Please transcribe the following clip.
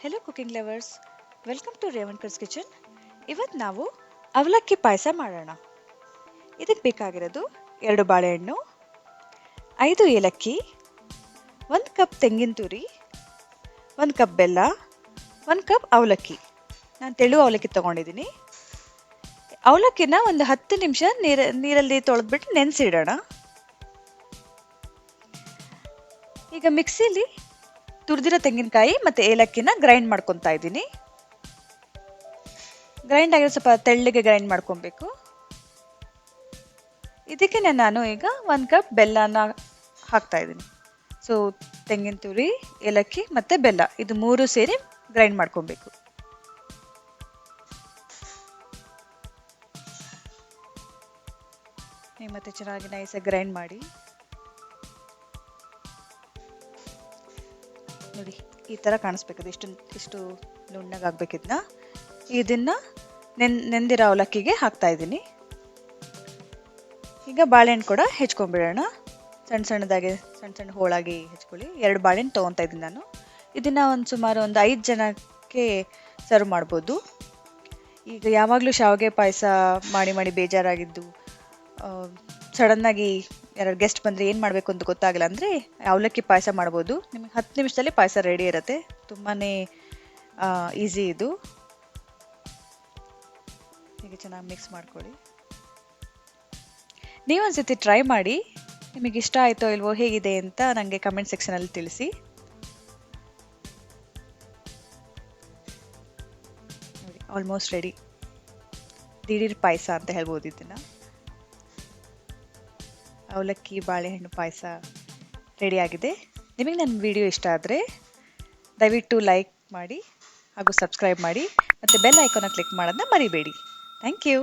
Hello cooking lovers, welcome to Revankar's kitchen. ಇವತ್ತು ನಾವು ಅವಲಕ್ಕಿ ಪಾಯಸ ಮಾಡೋಣ. ಇದಕ್ಕೆ ಬೇಕಾಗಿರೋದು 2 ಬಾಳೆಹಣ್ಣು, 5 ಏಲಕ್ಕಿ, 1 ಕಪ್ ತೆಂಗಿನ ತುರಿ, 1 ಕಪ್ ಬೆಲ್ಲ, 1 ಕಪ್ ಅವಲಕ್ಕಿ. ನಾನು ತೆಳು ಅವಲಕ್ಕಿ ತೊಗೊಂಡಿದ್ದೀನಿ. ಅವಲಕ್ಕಿನ ಒಂದು 10 ನಿಮಿಷ ನೀರಲ್ಲಿ ತೊಳೆದ್ಬಿಟ್ಟು ನೆನೆಸಿಡೋಣ. ಈಗ ಮಿಕ್ಸಿಲಿ ತುರಿದಿರೋ ತೆಂಗಿನಕಾಯಿ ಮತ್ತು ಏಲಕ್ಕಿನ ಗ್ರೈಂಡ್ ಮಾಡ್ಕೊತಾ ಇದ್ದೀನಿ. ಗ್ರೈಂಡ್ ಆಗಿರೋ ಸ್ವಲ್ಪ ತೆಳ್ಳಗೆ ಗ್ರೈಂಡ್ ಮಾಡ್ಕೊಬೇಕು. ಇದಕ್ಕೆ ನಾನು ಈಗ 1 ಕಪ್ ಬೆಲ್ಲನ ಹಾಕ್ತಾ ಇದ್ದೀನಿ. ಸೊ ತೆಂಗಿನ ತುರಿ, ಏಲಕ್ಕಿ ಮತ್ತು ಬೆಲ್ಲ ಇದು 3 ಸೇರಿ ಗ್ರೈಂಡ್ ಮಾಡ್ಕೊಬೇಕು. ಮತ್ತೆ ಚೆನ್ನಾಗಿ ನೈಸಾಗಿ ಗ್ರೈಂಡ್ ಮಾಡಿ. ನೋಡಿ, ಈ ಥರ ಕಾಣಿಸ್ಬೇಕು. ಇಷ್ಟು ನುಣ್ಣಗಾಗಬೇಕಿದ್ನ. ಇದನ್ನು ನೆಂದಿರೋ ಅವಲಕ್ಕಿಗೆ ಹಾಕ್ತಾ ಇದ್ದೀನಿ. ಈಗ ಬಾಳೆಹಣ್ಣು ಕೂಡ ಹೆಚ್ಕೊಂಡ್ಬಿಡೋಣ. ಸಣ್ಣ ಸಣ್ಣ ಹೋಳಾಗಿ ಹೆಚ್ಕೊಳ್ಳಿ. 2 ಬಾಳೆಹಣ್ಣು ತೊಗೊತಾ ಇದ್ದೀನಿ ನಾನು. ಇದನ್ನು ಸುಮಾರು 5 ಜನಕ್ಕೆ ಸರ್ವ್ ಮಾಡ್ಬೋದು. ಈಗ ಯಾವಾಗಲೂ ಶಾವಿಗೆ ಪಾಯಸ ಮಾಡಿ ಬೇಜಾರಾಗಿದ್ದು, ಸಡನ್ನಾಗಿ ಯಾರು ಗೆಸ್ಟ್ ಬಂದರೆ ಏನು ಮಾಡಬೇಕು ಅಂತ ಗೊತ್ತಾಗಲ್ಲ ಅಂದರೆ ಅವಲಕ್ಕಿ ಪಾಯಸ ಮಾಡ್ಬೋದು. ನಿಮಗೆ 10 ನಿಮಿಷದಲ್ಲಿ ಪಾಯಸ ರೆಡಿ ಇರುತ್ತೆ. ತುಂಬಾ ಈಸಿ ಇದು. ಹೀಗೆ ಚೆನ್ನಾಗಿ ಮಿಕ್ಸ್ ಮಾಡ್ಕೊಳ್ಳಿ. ನೀವೊಂದ್ಸತಿ ಟ್ರೈ ಮಾಡಿ. ನಿಮಗೆ ಇಷ್ಟ ಆಯಿತೋ ಇಲ್ವೋ, ಹೇಗಿದೆ ಅಂತ ನನಗೆ ಕಮೆಂಟ್ ಸೆಕ್ಷನಲ್ಲಿ ತಿಳಿಸಿ. ನೋಡಿ, ಆಲ್ಮೋಸ್ಟ್ ರೆಡಿ. ದಿಢೀರ್ ಪಾಯಸ ಅಂತ ಹೇಳ್ಬೋದು ಇದನ್ನು. ಅವಲಕ್ಕಿ ಬಾಳೆಹಣ್ಣು ಪಾಯಸ ರೆಡಿಯಾಗಿದೆ. ನಿಮಗೆ ನನ್ನ ವಿಡಿಯೋ ಇಷ್ಟ ಆದರೆ ದಯವಿಟ್ಟು ಲೈಕ್ ಮಾಡಿ ಹಾಗೂ ಸಬ್ಸ್ಕ್ರೈಬ್ ಮಾಡಿ ಮತ್ತು ಬೆಲ್ ಐಕಾನ ಕ್ಲಿಕ್ ಮಾಡೋದನ್ನ ಮರಿಬೇಡಿ. Thank you.